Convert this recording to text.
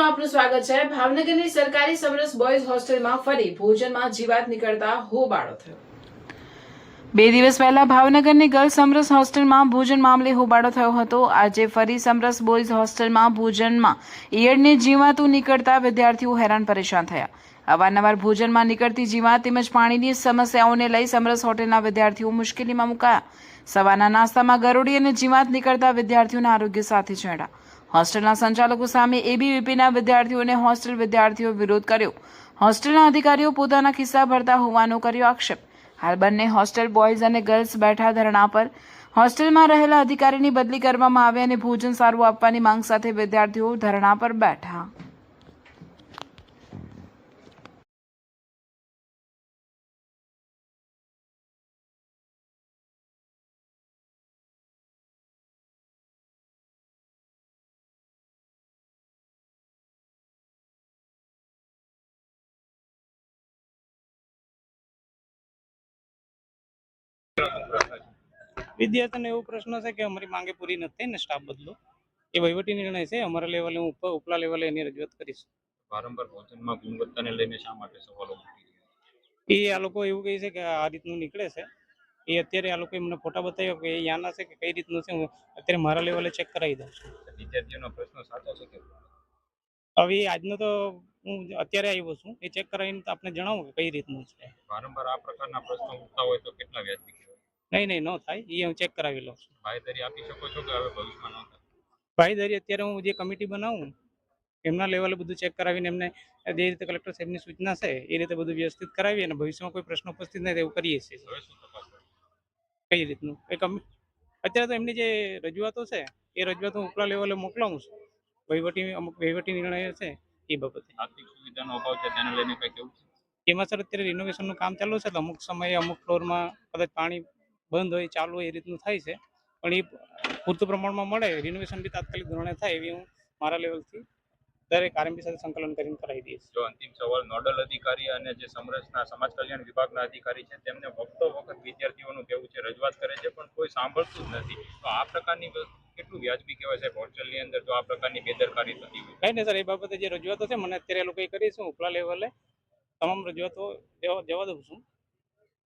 ન્યૂઝમાં આપનું સ્વાગત છે। ભાવનગરની સરકારી સમરસ બોયઝ હોસ્ટેલમાં ફરી ભોજનમાં જીવાત નીકળતા હોબાળો થયો। 2 દિવસ પહેલા ભાવનગરની ગર્લ્સ સમરસ હોસ્ટેલમાં ભોજન મામલે હોબાળો થયો હતો। આજે ફરી સમરસ બોયઝ હોસ્ટેલમાં ભોજનમાં ઈયળની જીવાતો નીકળતા વિદ્યાર્થીઓ હેરાન પરેશાન થયા। અવારનવાર ભોજનમાં નીકળતી જીવાત તેમજ પાણીની સમસ્યાઓને લઈ સમરસ હોટેલના વિદ્યાર્થીઓ મુશ્કેલીમાં મુકાયા। સવારના નાસ્તામાં ગરોળી અને જીવાત નીકળતા વિદ્યાર્થીઓના આરોગ્ય સાથે ચેડા। હોસ્ટેલના સંચાલકો સામે એબીવીપીના વિદ્યાર્થીઓને હોસ્ટેલ વિદ્યાર્થીઓ વિરોધ કર્યો। હોસ્ટેલના અધિકારીઓ પોતાના ખિસ્સા ભરતા હોવાનો કર્યો આક્ષેપ। હાલ બંને હોસ્ટેલ બોયઝ અને ગર્લ્સ બેઠા ધરણા પર। હોસ્ટેલમાં રહેલા અધિકારીની બદલી કરવામાં આવે અને ભોજન સારું આપવાની માંગ સાથે વિદ્યાર્થીઓ ધરણા પર બેઠા। વિદ્યાર્થીઓને એવો પ્રશ્ન છે કે અમારી માંગે પૂરી નથી થઈ ને સ્ટાફ બદલો એ વહીવટી નિર્ણય છે। અમારા લેવલે હું ઉપલા લેવલે એની રજૂઆત કરીશ। વારંવાર ભોજનમાં ગુણવત્તાને લઈને શા માટે સવાલો એ આ લોકો એવું કહે છે કે આ રીતનું નીકળે છે। એ અત્યારે આ લોકો મને ફોટા બતાવ્યો કે યાના છે કે કઈ રીતનું છે, હું અત્યારે મારા લેવલે ચેક કરાવી દઉં છું। વિદ્યાર્થીઓનો પ્રશ્ન સાચો છે કે હવે આજનો તો હું અત્યારે આવ્યો છું, એ ચેક કરાવીને તો આપણે જણાવું કે કઈ રીતનું છે। વારંવાર આ પ્રકારના પ્રશ્નો ઉઠતા હોય તો કેટલા વ્યાજબી કહેવાય? નહીં ન થાય, એ હું ચેક કરાવી લઉં છું। બાંયધરી આપી શકો છો કે હવે ભવિષ્યમાં ન થાય? બાંયધરી અત્યારે હું જે કમિટી બનાવું એમના લેવલે બધું ચેક કરાવીને એમને જે રીતે કલેક્ટર સાહેબની સૂચના છે એ રીતે બધું વ્યવસ્થિત કરાવી અને ભવિષ્યમાં કોઈ પ્રશ્ન ઉપસ્થિત નહીં એવું કરીએ છીએ। હવે શું તપાસ કરશો? કઈ રીતનું અત્યારે તો એમની જે રજૂઆતો છે એ રજૂઆતો હું ઉપલા લેવલે મોકલાવું છું। અમુક વહીવટી નિર્ણય છે એ બાબતે આર્થિક સુવિધાનો અભાવ છે તેને લઈને કંઈ કેવું છે? એમાં સર અત્યારે રિનોવેશનનું કામ ચાલુ છે, તો અમુક સમયે અમુક ફ્લોરમાં કદાચ પાણી બંધ હોય ચાલુ હોય એ રીતનું થાય છે, પણ એ પૂરતું પ્રમાણમાં મળે, રિનોવેશન બી તાત્કાલિક ધોરણે થાય એવી હું મારા લેવલથી દરેક આરએમપી સાથે સંકલન કરીને કરાવી દઈશ। જો અંતિમ સવાલ, નોડલ અધિકારી અને જે સમરસના સમાજ કલ્યાણ વિભાગના અધિકારી છે તેમને વખતો વખત વિદ્યાર્થીઓનું કેવું છે રજૂઆત કરે છે પણ કોઈ સાંભળતું જ નથી, તો આ પ્રકારની કેટલું વ્યાજબી કહેવાય છે હોસ્ટેલની અંદર જો આ પ્રકારની બેદરકારી થતી હોય? કઈ નહીં સર, એ બાબતે જે રજૂઆતો છે મને અત્યારે એ લોકોએ કરી છે, હું ઉપલા લેવલે તમામ રજૂઆતો જવા દઉં છું।